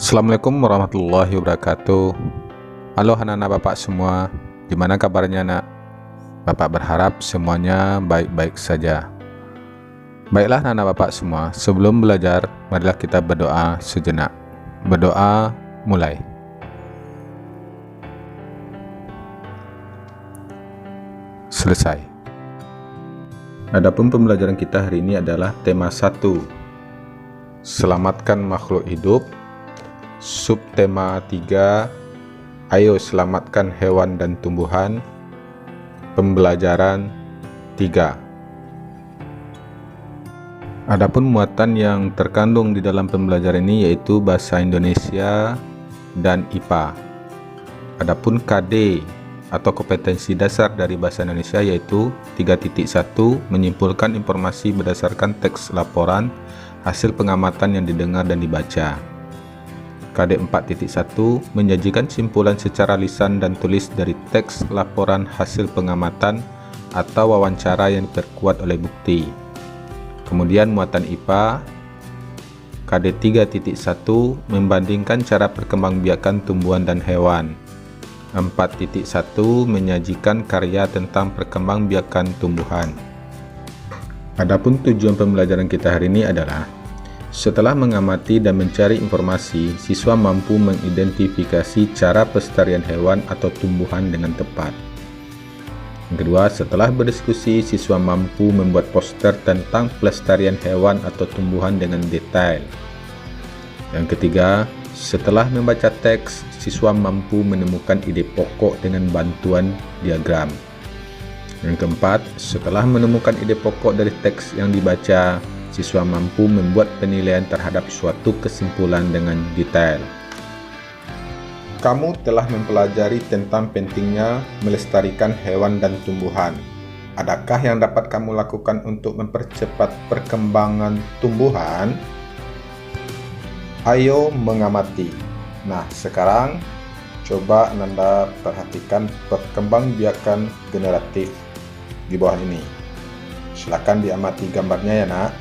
Assalamualaikum warahmatullahi wabarakatuh. Halo anak-anak bapak semua, gimana kabarnya nak? Bapak berharap semuanya baik-baik saja. Baiklah anak-anak bapak semua, sebelum belajar, marilah kita berdoa sejenak. Berdoa mulai. Selesai. Adapun pembelajaran kita hari ini adalah tema 1. Selamatkan makhluk hidup. Subtema 3, ayo selamatkan hewan dan tumbuhan. Pembelajaran 3. Adapun muatan yang terkandung di dalam pembelajaran ini yaitu bahasa Indonesia dan IPA. Adapun KD atau kompetensi dasar dari bahasa Indonesia yaitu 3.1, menyimpulkan informasi berdasarkan teks laporan hasil pengamatan yang didengar dan dibaca. KD 4.1, menyajikan simpulan secara lisan dan tulis dari teks laporan hasil pengamatan atau wawancara yang diperkuat oleh bukti. Kemudian muatan IPA, KD 3.1, membandingkan cara perkembangbiakan tumbuhan dan hewan. 4.1, menyajikan karya tentang perkembangbiakan tumbuhan. Adapun tujuan pembelajaran kita hari ini adalah setelah mengamati dan mencari informasi, siswa mampu mengidentifikasi cara pelestarian hewan atau tumbuhan dengan tepat. Yang kedua, setelah berdiskusi, siswa mampu membuat poster tentang pelestarian hewan atau tumbuhan dengan detail. Yang ketiga, setelah membaca teks, siswa mampu menemukan ide pokok dengan bantuan diagram. Yang keempat, setelah menemukan ide pokok dari teks yang dibaca, siswa mampu membuat penilaian terhadap suatu kesimpulan dengan detail. Kamu telah mempelajari tentang pentingnya melestarikan hewan dan tumbuhan. Adakah yang dapat kamu lakukan untuk mempercepat perkembangan tumbuhan? Ayo mengamati. Nah, sekarang coba Anda perhatikan perkembangbiakan generatif di bawah ini. Silakan diamati gambarnya ya nak.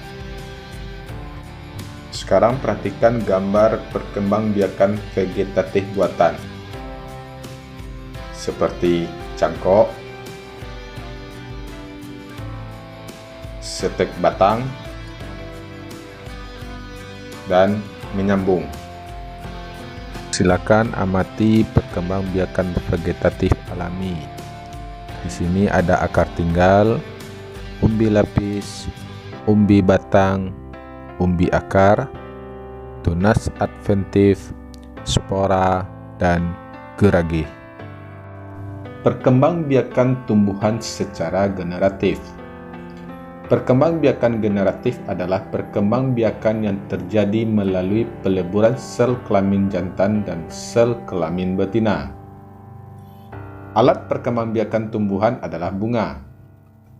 Sekarang perhatikan gambar perkembangbiakan vegetatif buatan seperti cangkok, setek batang, dan menyambung. Silakan amati perkembangbiakan vegetatif alami. Di sini ada akar tinggal, umbi lapis, umbi batang, umbi akar, tunas adventif, spora, dan geragi. Perkembangbiakan tumbuhan secara generatif. Perkembangbiakan generatif adalah perkembangbiakan yang terjadi melalui peleburan sel kelamin jantan dan sel kelamin betina. Alat perkembangbiakan tumbuhan adalah bunga.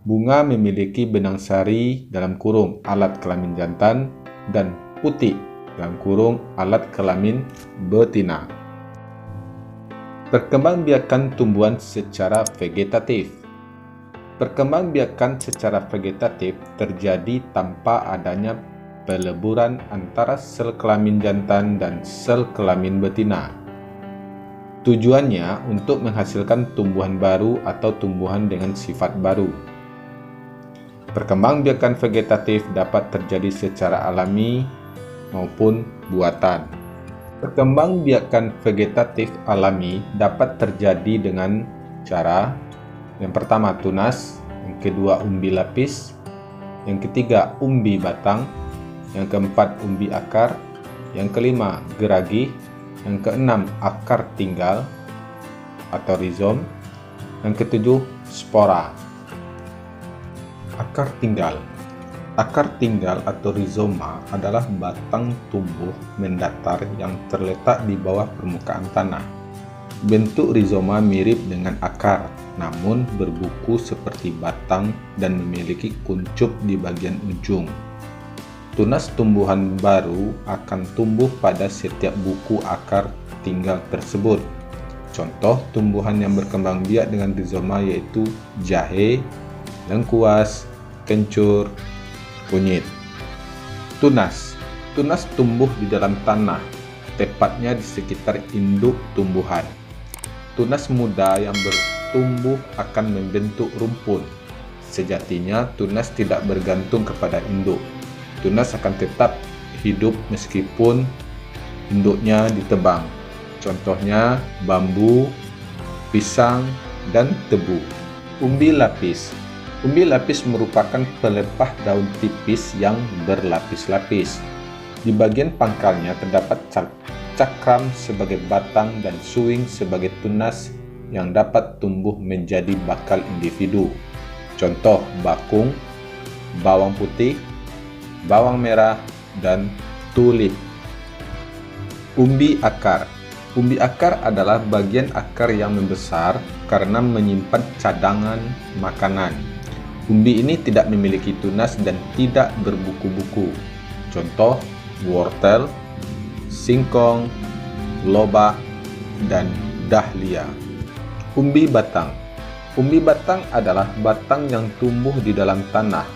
Bunga memiliki benang sari dalam kurung alat kelamin jantan dan putik dalam kurung alat kelamin betina. Perkembangbiakan tumbuhan secara vegetatif. Perkembangbiakan secara vegetatif terjadi tanpa adanya peleburan antara sel kelamin jantan dan sel kelamin betina. Tujuannya untuk menghasilkan tumbuhan baru atau tumbuhan dengan sifat baru. Perkembangbiakan vegetatif dapat terjadi secara alami maupun buatan. Perkembangbiakan vegetatif alami dapat terjadi dengan cara yang pertama tunas, yang kedua umbi lapis, yang ketiga umbi batang, yang keempat umbi akar, yang kelima geragi, yang keenam akar tinggal atau rizom, yang ketujuh spora. Akar tinggal. Akar tinggal atau rizoma adalah batang tumbuh mendatar yang terletak di bawah permukaan tanah. Bentuk rizoma mirip dengan akar, namun berbuku seperti batang dan memiliki kuncup di bagian ujung. Tunas tumbuhan baru akan tumbuh pada setiap buku akar tinggal tersebut. Contoh tumbuhan yang berkembang biak dengan rizoma yaitu jahe, lengkuas, kencur, kunyit. Tunas tumbuh di dalam tanah tepatnya di sekitar induk tumbuhan. Tunas muda yang bertumbuh akan membentuk rumpun. Sejatinya, tunas tidak bergantung kepada induk. Tunas akan tetap hidup meskipun induknya ditebang. Contohnya bambu, pisang, dan tebu. Umbi lapis. Umbi lapis merupakan pelepah daun tipis yang berlapis-lapis. Di bagian pangkalnya terdapat cakram sebagai batang dan suing sebagai tunas yang dapat tumbuh menjadi bakal individu. Contoh bakung, bawang putih, bawang merah, dan tulip. Umbi akar. Umbi akar adalah bagian akar yang membesar karena menyimpan cadangan makanan. Umbi ini tidak memiliki tunas dan tidak berbuku-buku. Contoh, wortel, singkong, lobak, dan dahlia. Umbi batang. Umbi batang adalah batang yang tumbuh di dalam tanah.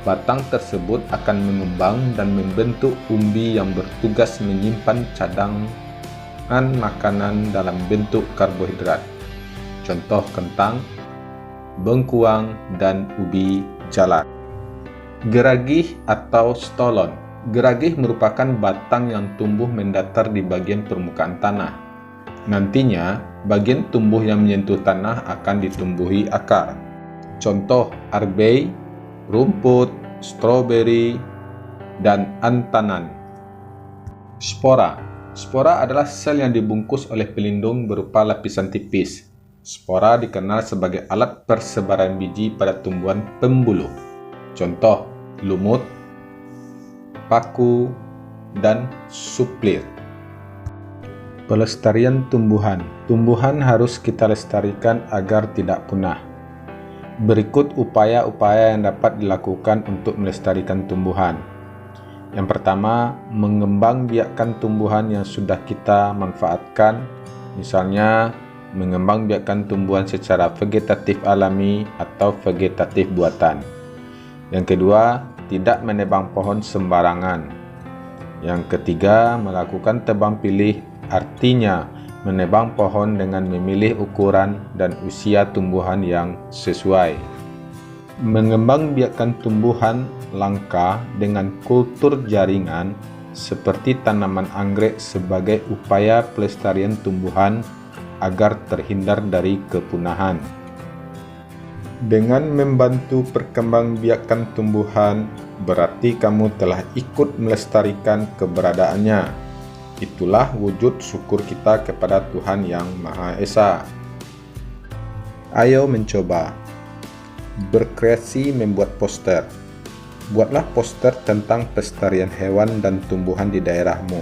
Batang tersebut akan mengembang dan membentuk umbi yang bertugas menyimpan cadangan makanan dalam bentuk karbohidrat. Contoh kentang, bengkuang, dan ubi jalar. Geragih atau stolon. Geragih merupakan batang yang tumbuh mendatar di bagian permukaan tanah. Nantinya, bagian tumbuh yang menyentuh tanah akan ditumbuhi akar. Contoh arbei, rumput, stroberi, dan antanan. Spora. Spora adalah sel yang dibungkus oleh pelindung berupa lapisan tipis. Spora dikenal sebagai alat persebaran biji pada tumbuhan pembuluh. Contoh, lumut, paku, dan suplir. Pelestarian tumbuhan. Tumbuhan harus kita lestarikan agar tidak punah. Berikut upaya-upaya yang dapat dilakukan untuk melestarikan tumbuhan. Yang pertama, mengembangbiakkan tumbuhan yang sudah kita manfaatkan, misalnya mengembangbiakkan tumbuhan secara vegetatif alami atau vegetatif buatan. Yang kedua, tidak menebang pohon sembarangan. Yang ketiga, melakukan tebang pilih, artinya menebang pohon dengan memilih ukuran dan usia tumbuhan yang sesuai. Mengembangbiakkan tumbuhan langka dengan kultur jaringan seperti tanaman anggrek sebagai upaya pelestarian tumbuhan agar terhindar dari kepunahan. Dengan membantu perkembangbiakan tumbuhan, berarti kamu telah ikut melestarikan keberadaannya. Itulah wujud syukur kita kepada Tuhan Yang Maha Esa. Ayo mencoba. Berkreasi membuat poster. Buatlah poster tentang pelestarian hewan dan tumbuhan di daerahmu.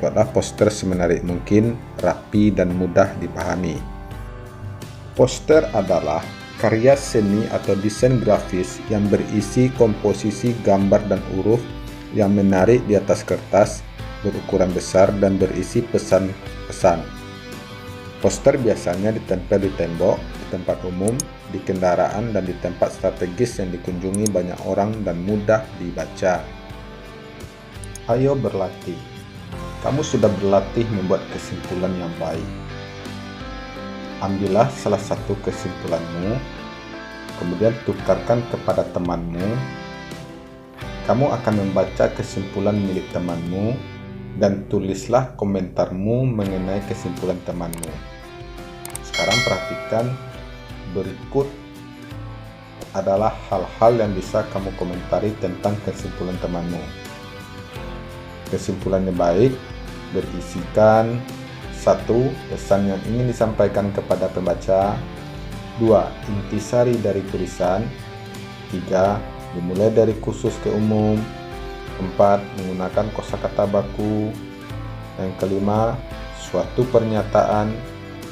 Buatlah poster semenarik mungkin, rapi, dan mudah dipahami. Poster adalah karya seni atau desain grafis yang berisi komposisi gambar dan huruf yang menarik di atas kertas, berukuran besar, dan berisi pesan-pesan. Poster biasanya ditempel di tembok, di tempat umum, di kendaraan, dan di tempat strategis yang dikunjungi banyak orang dan mudah dibaca. Ayo berlatih. Kamu sudah berlatih membuat kesimpulan yang baik. Ambillah salah satu kesimpulanmu, kemudian tukarkan kepada temanmu. Kamu akan membaca kesimpulan milik temanmu dan tulislah komentarmu mengenai kesimpulan temanmu. Sekarang perhatikan, berikut adalah hal-hal yang bisa kamu komentari tentang kesimpulan temanmu. Kesimpulannya baik, berisikan 1. Pesan yang ingin disampaikan kepada pembaca. 2. Intisari dari tulisan. 3. Dimulai dari khusus ke umum. 4. Menggunakan kosakata baku. Yang kelima, suatu pernyataan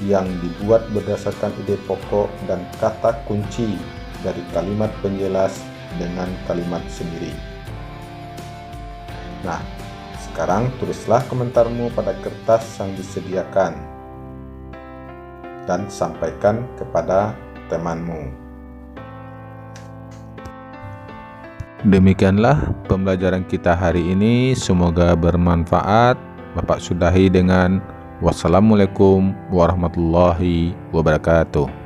yang dibuat berdasarkan ide pokok dan kata kunci dari kalimat penjelas dengan kalimat sendiri. Nah, sekarang tulislah komentarmu pada kertas yang disediakan dan sampaikan kepada temanmu. Demikianlah pembelajaran kita hari ini, semoga bermanfaat. Bapak sudahi dengan wassalamualaikum warahmatullahi wabarakatuh.